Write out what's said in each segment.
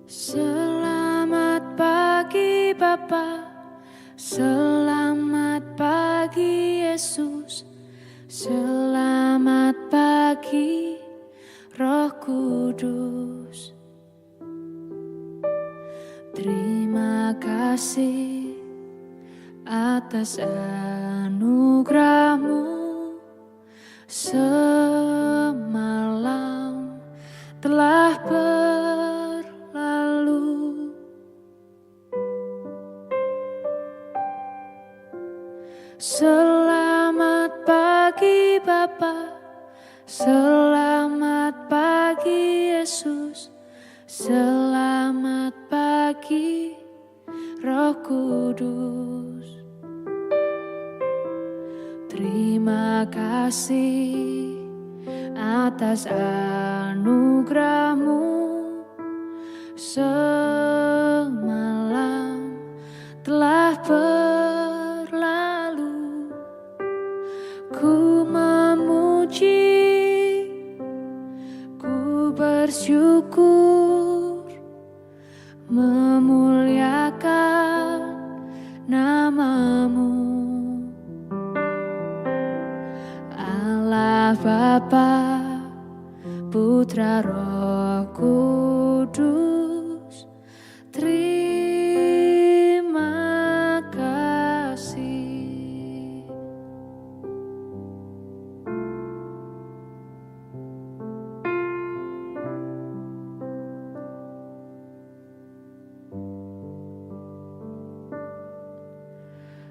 Selamat pagi Bapa, selamat pagi Yesus, selamat pagi Roh Kudus. Terima kasih atas anugerah-Mu semalam telah berlalu. Selamat pagi Bapa, selamat pagi Yesus, selamat pagi Roh Kudus. Terima kasih atas anugerah-Mu semalam telah berlalu. Ku memuji, ku bersyukur, memuliakan nama-Mu, Allah Bapa, Putra Roh Kudus. Terima kasih.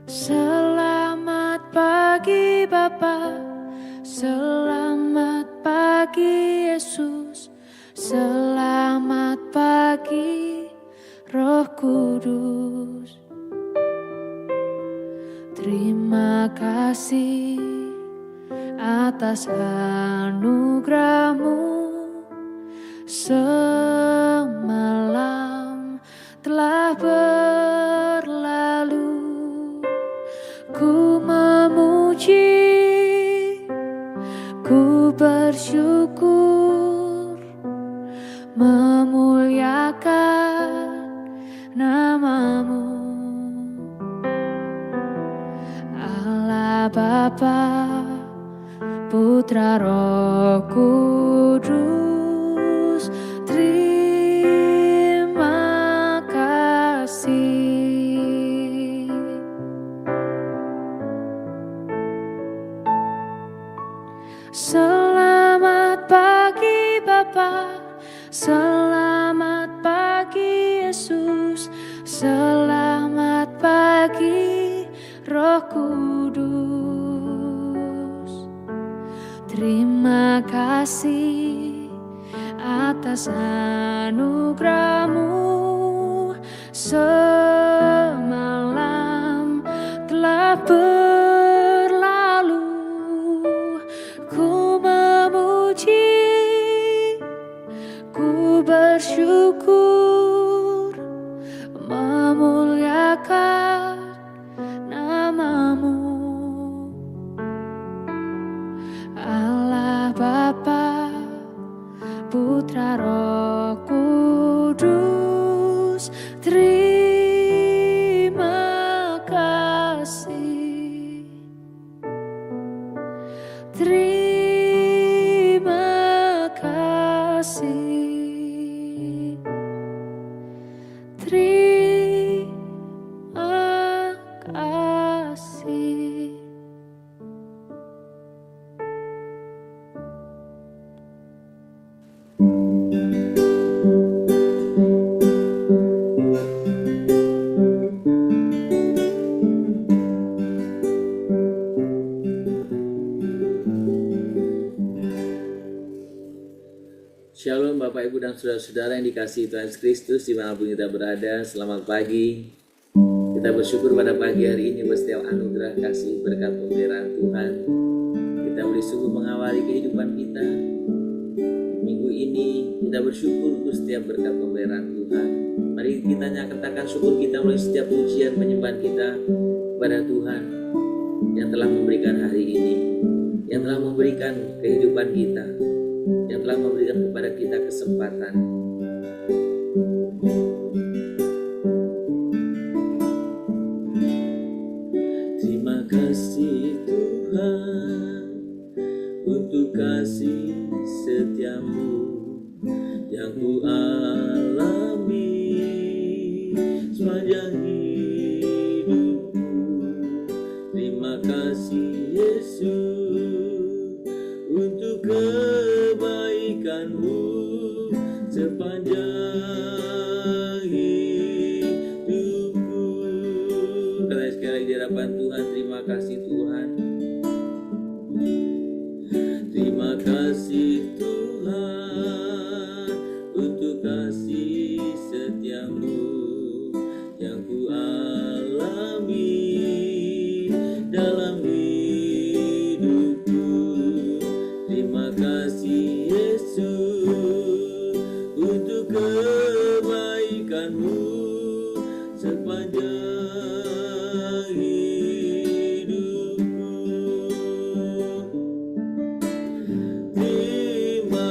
Selamat pagi Bapa, selamat pagi Yesus, selamat pagi Roh Kudus. Terima kasih atas anugerah-Mu semalam telah berlalu. Ku memuji, ku bersyukur, memuliakan nama-Mu, Allah Bapa, Putra Roh Kudus. Terima kasih. Selamat pagi Bapa, selamat pagi Yesus, selamat pagi Roh Kudus. Terima kasih atas anugerah-Mu semalam telah berlalu. Ku memuji, ku bersyukur, memuliakan nama-Mu, Allah Bapa, Putra Roh Kudus. Terima kasih. Terima kasih. Terima kasih. Shalom Bapak Ibu dan Saudara-saudara yang dikasihi Tuhan Yesus Kristus dimanapun kita berada. Selamat pagi. Kita bersyukur pada pagi hari ini setiap anugerah kasih berkat pemeliharaan Tuhan. Kita boleh sungguh mengawali kehidupan kita. Minggu ini kita bersyukur untuk setiap berkat pemeliharaan Tuhan. Mari kita nyatakan syukur kita melalui setiap pujian penyembahan kita kepada Tuhan yang telah memberikan hari ini, yang telah memberikan kehidupan kita, yang telah memberikan kepada kita kesempatan Terima kasih Tuhan untuk kasih setiamu yang ku alami sepanjang hidupku. Terima kasih Yesus untuk kebaikanmu sepanjang hidupku. Kata sekali lagi di hadapan Tuhan, terima kasih Tuhan. Terima kasih Tuhan untuk kasih setiamu yang ku alami dalam hidupku. Terima kasih Yesus untuk kebaikanmu sepanjang hidupku. Terima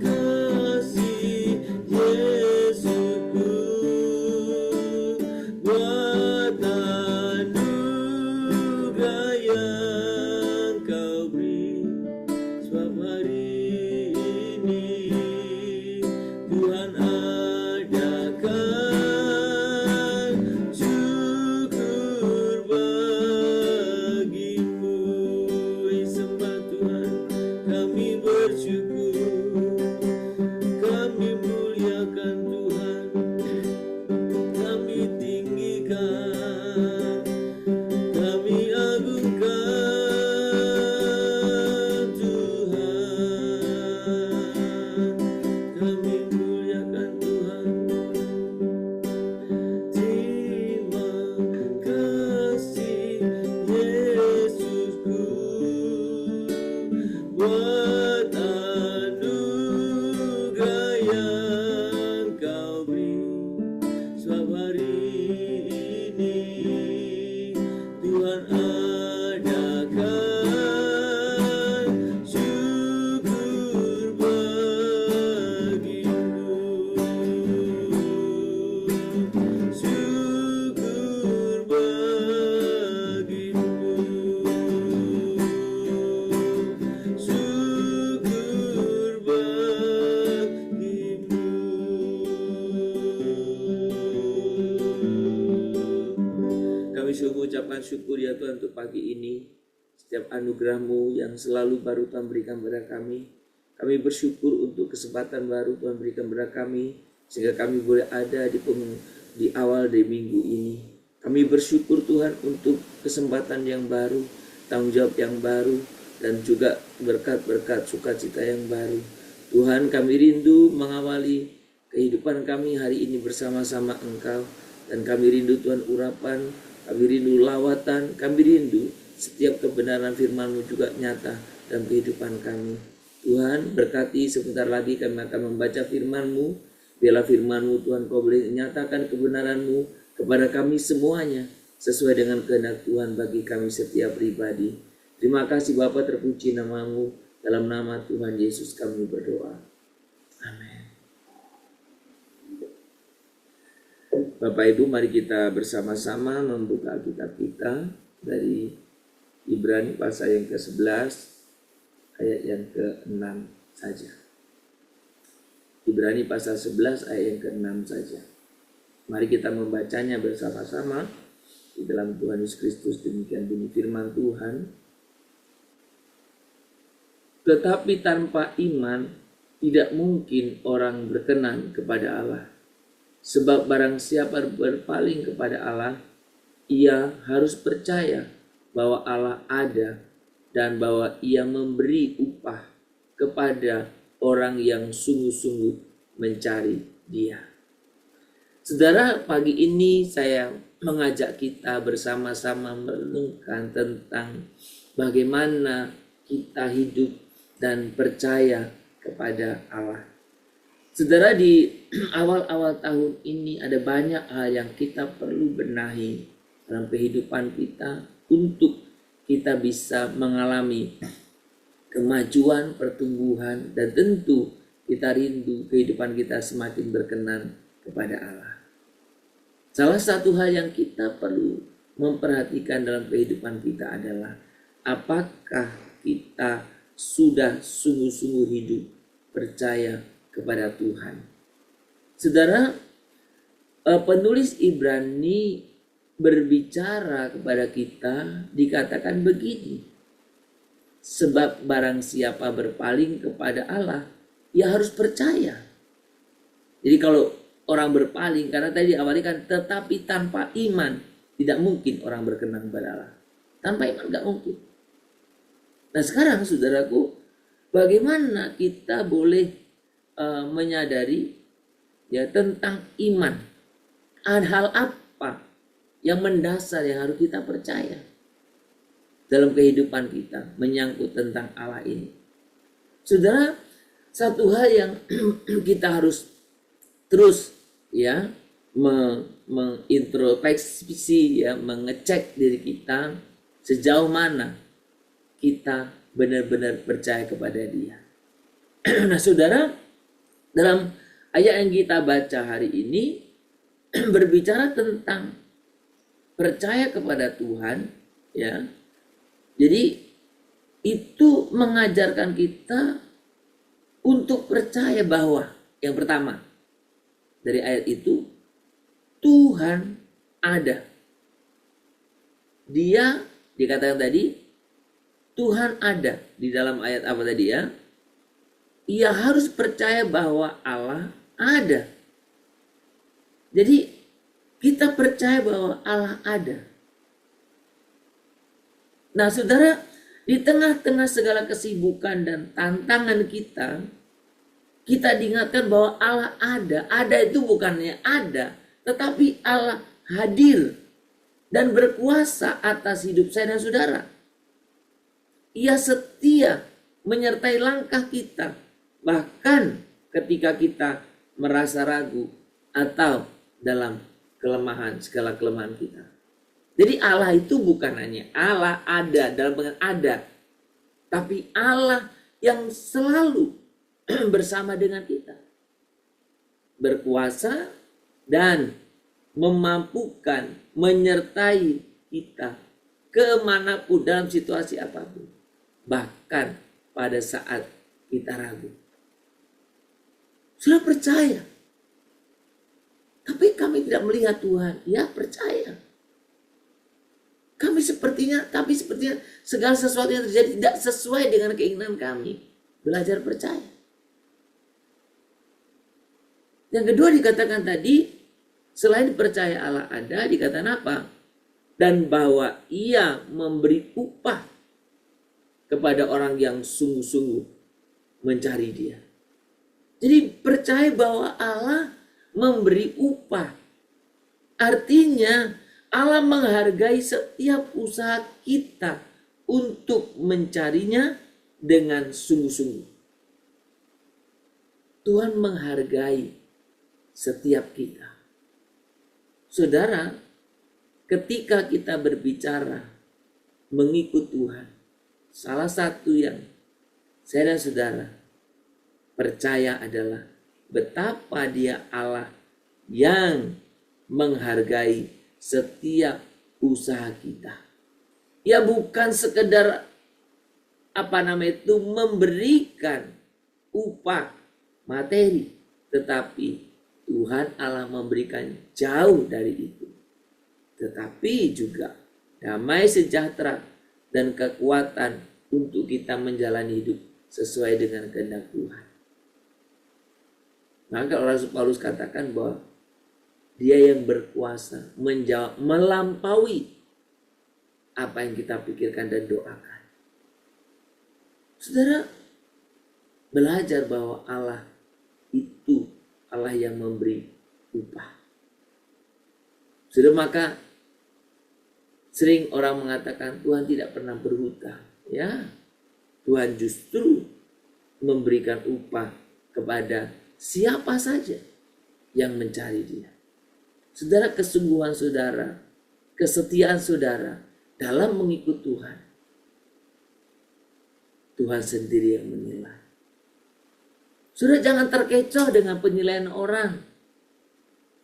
kasih Yesusku buat anugerah yang kau beri. Sebab hari ini Tuhan adakan syukur bagimu. Sembah Tuhan, kami bersyukur, kami muliakan Tuhan, kami tinggikan, kami agungkan Tuhan, kami muliakan Tuhan. Terima kasih Yesusku buat anugerah yang kau beri. Sebab hari ini Tuhan adakan syukur bagimu. Syukur bagimu. Syukur bagimu. Kami sungguh ucapkan syukur ya Tuhan untuk pagi ini. Setiap anugerah-Mu yang selalu baru Tuhan berikan kepada kami. Kami bersyukur untuk kesempatan baru Tuhan berikan kepada kami, sehingga kami boleh ada di awal dari minggu ini. Kami bersyukur Tuhan untuk kesempatan yang baru, tanggung jawab yang baru, dan juga berkat-berkat sukacita yang baru. Tuhan, kami rindu mengawali kehidupan kami hari ini bersama-sama Engkau. Dan kami rindu Tuhan urapan, kami rindu lawatan, kami rindu setiap kebenaran firman-Mu juga nyata dalam kehidupan kami. Tuhan, berkati sebentar lagi kami akan membaca firman-Mu. Biarlah firman-Mu Tuhan, Kau boleh nyatakan kebenaran-Mu kepada kami semuanya, sesuai dengan kehendak Tuhan bagi kami setiap pribadi. Terima kasih Bapa, terpuji nama-Mu. Dalam nama Tuhan Yesus kami berdoa. Amin. Bapak Ibu, mari kita bersama-sama membuka Alkitab kita dari Ibrani pasal yang ke-11 ayat yang ke-6 saja. Ibrani pasal 11 ayat yang ke-6 saja. Mari kita membacanya bersama-sama di dalam Tuhan Yesus Kristus. Demikian bunyi firman Tuhan. Tetapi tanpa iman tidak mungkin orang berkenan kepada Allah. Sebab barang siapa berpaling kepada Allah, ia harus percaya bahwa Allah ada dan bahwa ia memberi upah kepada orang yang sungguh-sungguh mencari Dia. Saudara, pagi ini saya mengajak kita bersama-sama merenungkan tentang bagaimana kita hidup dan percaya kepada Allah. Saudara, di awal-awal tahun ini ada banyak hal yang kita perlu benahi dalam kehidupan kita untuk kita bisa mengalami kemajuan, pertumbuhan, dan tentu kita rindu kehidupan kita semakin berkenan kepada Allah. Salah satu hal yang kita perlu memperhatikan dalam kehidupan kita adalah apakah kita sudah sungguh-sungguh hidup percaya kepada Tuhan. Saudara, penulis Ibrani berbicara kepada kita dikatakan begini. Sebab barang siapa berpaling kepada Allah, ia harus percaya. Jadi kalau orang berpaling, karena tadi awalnya kan tetapi tanpa iman tidak mungkin orang berkenan kepada Allah. Tanpa iman gak mungkin. Nah sekarang saudaraku, bagaimana kita boleh menyadari ya tentang iman? Ada hal apa yang mendasar yang harus kita percaya dalam kehidupan kita menyangkut tentang Allah ini? Saudara, satu hal yang kita harus terus ya mengintrospeksi ya, mengecek diri kita sejauh mana kita benar-benar percaya kepada Dia. Nah, saudara, dalam ayat yang kita baca hari ini berbicara tentang percaya kepada Tuhan, ya. Jadi itu mengajarkan kita untuk percaya bahwa yang pertama dari ayat itu Tuhan ada. Dia dikatakan tadi Tuhan ada di dalam ayat apa tadi ya? Ia harus percaya bahwa Allah ada. Jadi kita percaya bahwa Allah ada. Nah saudara, di tengah-tengah segala kesibukan dan tantangan kita diingatkan bahwa Allah ada. Ada itu bukannya ada, tetapi Allah hadir dan berkuasa atas hidup saya dan saudara. Ia setia menyertai langkah kita, bahkan ketika kita merasa ragu atau dalam segala kelemahan kita. Jadi Allah itu bukan hanya Allah ada dalam pengertian ada, tapi Allah yang selalu bersama dengan kita, berkuasa dan memampukan menyertai kita kemanapun dalam situasi apapun, bahkan pada saat kita ragu. Sudah percaya, tapi kami tidak melihat Tuhan. Ya percaya. Tapi sepertinya segala sesuatu yang terjadi tidak sesuai dengan keinginan kami. Belajar percaya. Yang kedua dikatakan tadi, selain percaya Allah ada, dikatakan apa? Dan bahwa Ia memberi upah kepada orang yang sungguh-sungguh mencari Dia. Jadi percaya bahwa Allah memberi upah. Artinya Allah menghargai setiap usaha kita untuk mencarinya dengan sungguh-sungguh. Tuhan menghargai setiap kita. Saudara, ketika kita berbicara mengikut Tuhan, salah satu yang saya dan saudara percaya adalah betapa Dia Allah yang menghargai setiap usaha kita. Ya bukan sekedar memberikan upah materi, tetapi Tuhan Allah memberikan jauh dari itu. Tetapi juga damai sejahtera dan kekuatan untuk kita menjalani hidup sesuai dengan kehendak Tuhan. Maka Rasul Paulus katakan bahwa Dia yang berkuasa menjawab melampaui apa yang kita pikirkan dan doakan. Saudara, belajar bahwa Allah itu Allah yang memberi upah. Sudah maka sering orang mengatakan Tuhan tidak pernah berhutang. Ya, Tuhan justru memberikan upah kepada siapa saja yang mencari Dia. Saudara, kesungguhan saudara, kesetiaan saudara dalam mengikut Tuhan, Tuhan sendiri yang menilai. Saudara jangan terkecoh dengan penilaian orang.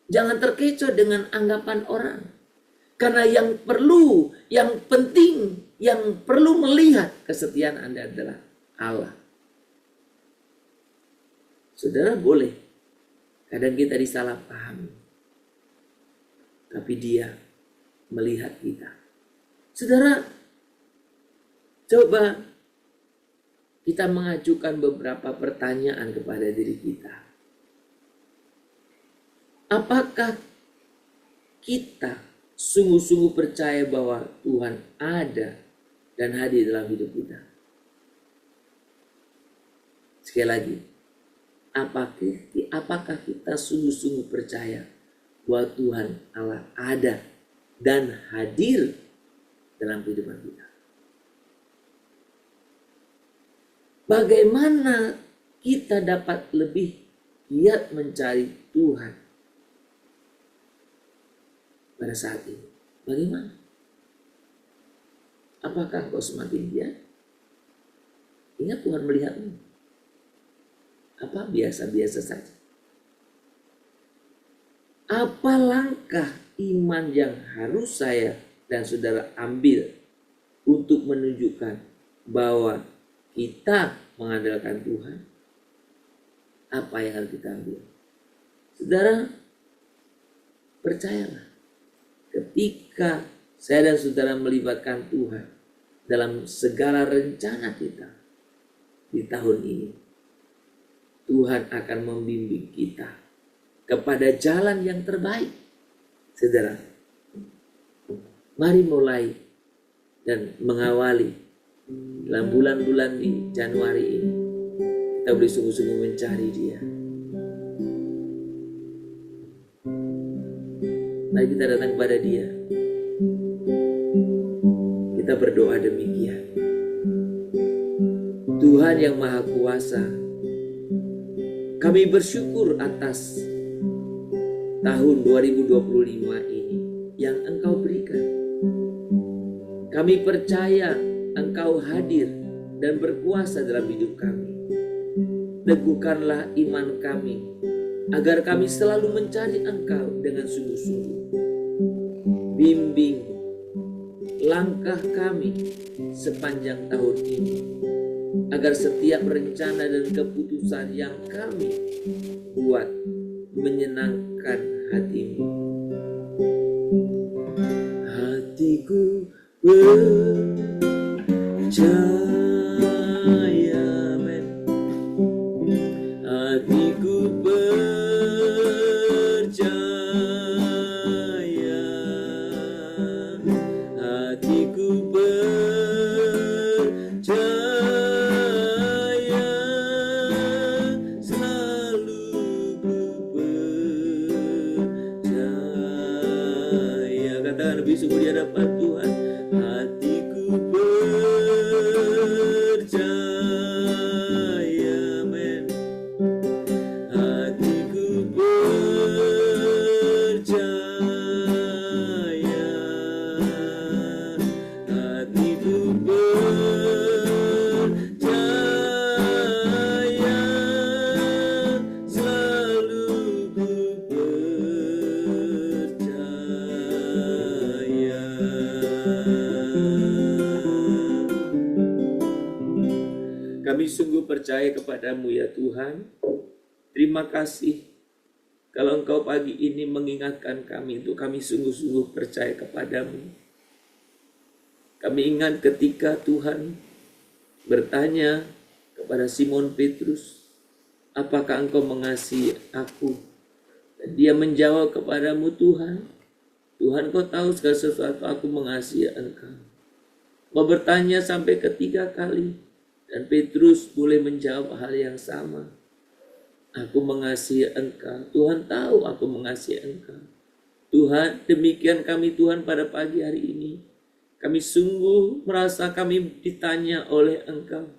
Jangan terkecoh dengan anggapan orang. Karena yang perlu, yang penting, yang perlu melihat kesetiaan Anda adalah Allah. Saudara, boleh kadang kita disalahpahami, tapi Dia melihat kita. Saudara, coba kita mengajukan beberapa pertanyaan kepada diri kita. Apakah kita sungguh-sungguh percaya bahwa Tuhan ada dan hadir dalam hidup kita? Sekali lagi, apakah kita sungguh-sungguh percaya bahwa Tuhan Allah ada dan hadir dalam kehidupan kita? Bagaimana kita dapat lebih giat mencari Tuhan pada saat ini? Bagaimana? Apakah kau semakin giat? Ingat, Tuhan melihatmu. Apa biasa-biasa saja? Apa langkah iman yang harus saya dan saudara ambil untuk menunjukkan bahwa kita mengandalkan Tuhan? Apa yang harus kita ambil? Saudara, percayalah, ketika saya dan saudara melibatkan Tuhan dalam segala rencana kita di tahun ini, Tuhan akan membimbing kita kepada jalan yang terbaik. Saudara, mari mulai dan mengawali dalam bulan-bulan di Januari ini. Kita boleh sungguh-sungguh mencari Dia. Mari kita datang kepada Dia. Kita berdoa demikian. Tuhan yang Maha Kuasa, kami bersyukur atas tahun 2025 ini yang Engkau berikan. Kami percaya Engkau hadir dan berkuasa dalam hidup kami. Teguhkanlah iman kami, agar kami selalu mencari Engkau dengan sungguh-sungguh. Bimbing langkah kami sepanjang tahun ini, agar setiap rencana dan keputusan yang kami buat menyenangkan hati-Mu. Hatiku percaya, hatiku percaya, hatiku percaya, selalu ku percaya. Katakan lebih sungguh di hadapan Tuhan. Hatiku percaya, men. Hatiku percaya, hatiku percaya, selalu ku percaya. Kami sungguh percaya kepadamu ya Tuhan. Terima kasih kalau Engkau pagi ini mengingatkan kami untuk kami sungguh-sungguh percaya kepadamu. Kami ingat ketika Tuhan bertanya kepada Simon Petrus, apakah Engkau mengasihi aku? Dan dia menjawab kepadamu, Tuhan, Kau tahu segala sesuatu, aku mengasihi Engkau. Kau bertanya sampai ketiga kali, dan Petrus boleh menjawab hal yang sama. Aku mengasihi Engkau. Tuhan tahu aku mengasihi Engkau. Tuhan, demikian kami Tuhan pada pagi hari ini. Kami sungguh merasa kami ditanya oleh Engkau.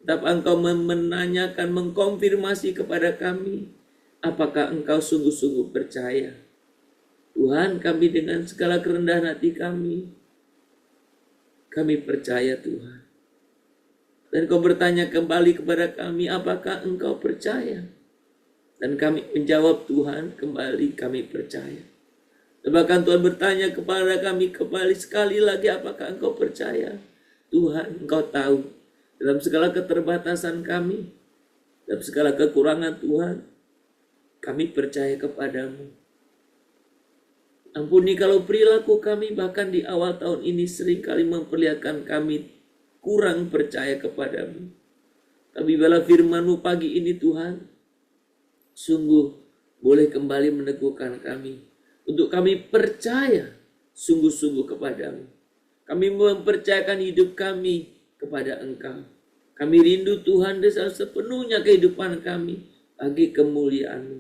Tapi Engkau menanyakan, mengkonfirmasi kepada kami, apakah Engkau sungguh-sungguh percaya? Tuhan, kami dengan segala kerendahan hati kami percaya Tuhan. Dan Kau bertanya kembali kepada kami, apakah Engkau percaya? Dan kami menjawab, Tuhan, kembali kami percaya. Dan bahkan Tuhan bertanya kepada kami kembali sekali lagi, apakah engkau percaya? Tuhan, engkau tahu dalam segala keterbatasan kami, dalam segala kekurangan Tuhan, kami percaya kepadamu. Ampuni kalau perilaku kami bahkan di awal tahun ini seringkali memperlihatkan kami kurang percaya kepadamu. Tapi bila firman-Mu pagi ini Tuhan, sungguh boleh kembali meneguhkan kami untuk kami percaya sungguh-sungguh kepadamu. Kami mempercayakan hidup kami kepada Engkau. Kami rindu Tuhan dengan sepenuhnya kehidupan kami bagi kemuliaan-Mu.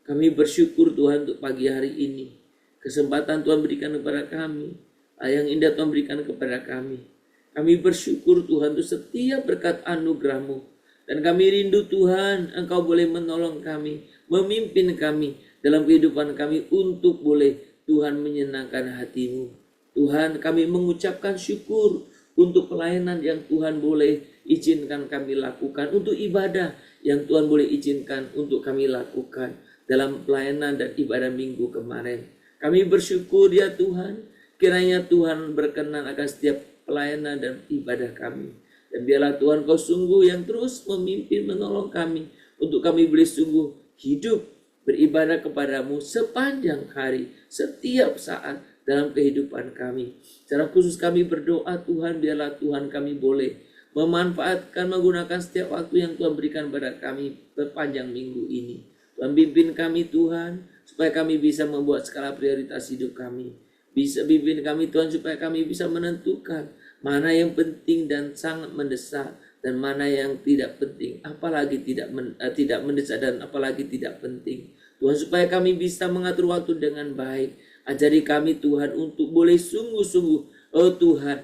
Kami bersyukur Tuhan untuk pagi hari ini. Kesempatan Tuhan berikan kepada kami. Yang indah Tuhan berikan kepada kami. Kami bersyukur Tuhan untuk setiap berkat anugerah-Mu. Dan kami rindu Tuhan, Engkau boleh menolong kami, memimpin kami dalam kehidupan kami untuk boleh Tuhan menyenangkan hati-Mu. Tuhan, kami mengucapkan syukur untuk pelayanan yang Tuhan boleh izinkan kami lakukan, untuk ibadah yang Tuhan boleh izinkan untuk kami lakukan dalam pelayanan dan ibadah minggu kemarin. Kami bersyukur ya Tuhan, kiranya Tuhan berkenan akan setiap pelayanan dan ibadah kami. Dan biarlah Tuhan Kau sungguh yang terus memimpin menolong kami untuk kami boleh sungguh hidup beribadah kepadamu sepanjang hari, setiap saat dalam kehidupan kami. Secara khusus kami berdoa Tuhan, biarlah Tuhan kami boleh memanfaatkan, menggunakan setiap waktu yang Tuhan berikan kepada kami sepanjang minggu ini. Tuhan pimpin kami Tuhan, supaya kami bisa membuat skala prioritas hidup kami. Bisa pimpin kami Tuhan supaya kami bisa menentukan mana yang penting dan sangat mendesak dan mana yang tidak penting, apalagi tidak mendesak dan apalagi tidak penting. Tuhan, supaya kami bisa mengatur waktu dengan baik. Ajari kami Tuhan untuk boleh sungguh-sungguh, oh Tuhan,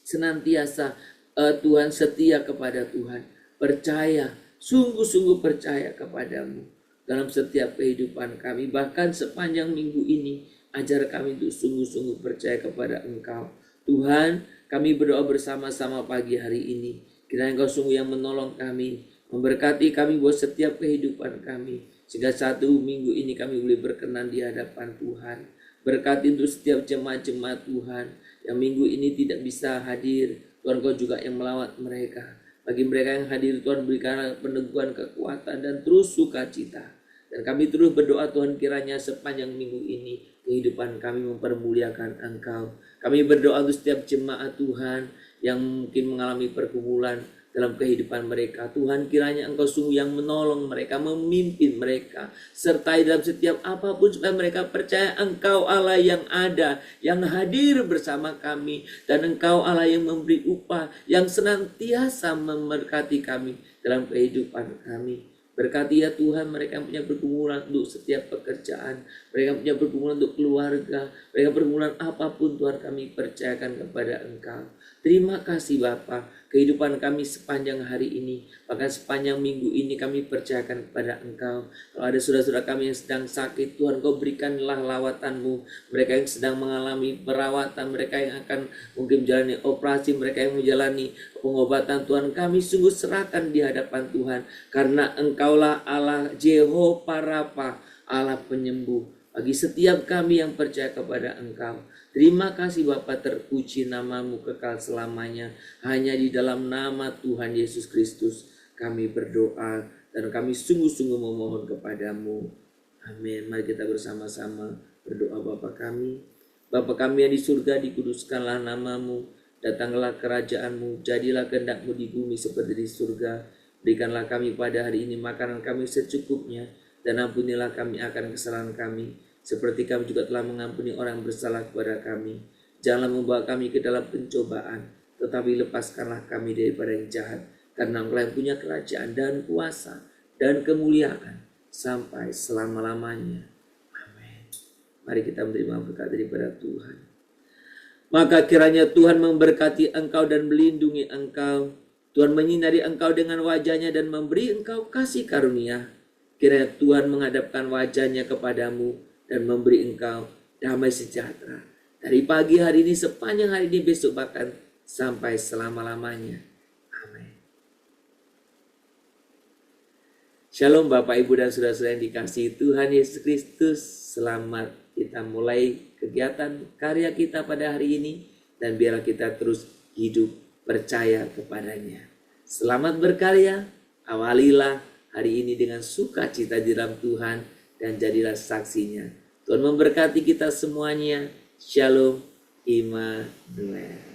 senantiasa Tuhan setia kepada Tuhan, percaya, sungguh-sungguh percaya kepadamu dalam setiap kehidupan kami. Bahkan sepanjang minggu ini, ajar kami untuk sungguh-sungguh percaya kepada Engkau. Tuhan, kami berdoa bersama-sama pagi hari ini. Kiranya Engkau sungguh yang menolong kami, memberkati kami buat setiap kehidupan kami. Sehingga satu minggu ini kami boleh berkenan di hadapan Tuhan. Berkati untuk setiap jemaat-jemaat Tuhan yang minggu ini tidak bisa hadir. Tuhan, Kau juga yang melawat mereka. Bagi mereka yang hadir, Tuhan berikan peneguhan, kekuatan, dan terus sukacita. Dan kami terus berdoa Tuhan, kiranya sepanjang minggu ini kehidupan kami mempermuliakan Engkau. Kami berdoa untuk setiap jemaat Tuhan yang mungkin mengalami pergumulan dalam kehidupan mereka. Tuhan, kiranya Engkau sungguh yang menolong mereka, memimpin mereka, sertai dalam setiap apapun supaya mereka percaya Engkau Allah yang ada, yang hadir bersama kami, dan Engkau Allah yang memberi upah, yang senantiasa memberkati kami dalam kehidupan kami. Berkati ya Tuhan mereka yang punya pergumulan untuk setiap pekerjaan, mereka punya pergumulan untuk keluarga, mereka pergumulan apapun Tuhan, kami percayakan kepada Engkau. Terima kasih Bapa, kehidupan kami sepanjang hari ini, bahkan sepanjang minggu ini kami percayakan kepada Engkau. Kalau ada saudara-saudara kami yang sedang sakit, Tuhan Kau berikanlah lawatan-Mu. Mereka yang sedang mengalami perawatan, mereka yang akan mungkin menjalani operasi, mereka yang menjalani pengobatan, Tuhan kami sungguh serahkan di hadapan Tuhan, karena Engkaulah Allah Jehovah Rafa, Allah penyembuh bagi setiap kami yang percaya kepada Engkau. Terima kasih Bapa, terpuji nama-Mu kekal selamanya. Hanya di dalam nama Tuhan Yesus Kristus kami berdoa dan kami sungguh-sungguh memohon kepadamu. Amin. Mari kita bersama-sama berdoa. Bapa kami yang di surga, dikuduskanlah nama-Mu. Datanglah kerajaan-Mu, jadilah kehendak-Mu di bumi seperti di surga. Berikanlah kami pada hari ini makanan kami secukupnya, dan ampunilah kami akan kesalahan kami, seperti kami juga telah mengampuni orang yang bersalah kepada kami. Janganlah membawa kami ke dalam pencobaan, tetapi lepaskanlah kami daripada yang jahat, karena Engkau yang punya kerajaan dan kuasa dan kemuliaan sampai selama-lamanya. Amin. Mari kita menerima berkat daripada Tuhan. Maka kiranya Tuhan memberkati engkau dan melindungi engkau. Tuhan menyinari engkau dengan wajahnya dan memberi engkau kasih karunia. Kiranya Tuhan menghadapkan wajahnya kepadamu dan memberi engkau damai sejahtera. Dari pagi hari ini, sepanjang hari ini, besok bahkan sampai selama-lamanya. Amin. Shalom Bapak Ibu dan Saudara-saudara yang dikasihi Tuhan Yesus Kristus. Selamat kita mulai kegiatan karya kita pada hari ini. Dan biarlah kita terus hidup percaya kepadanya. Selamat berkarya, awalilah hari ini dengan sukacita di dalam Tuhan dan jadilah saksinya. Tuhan memberkati kita semuanya. Shalom Immanuel.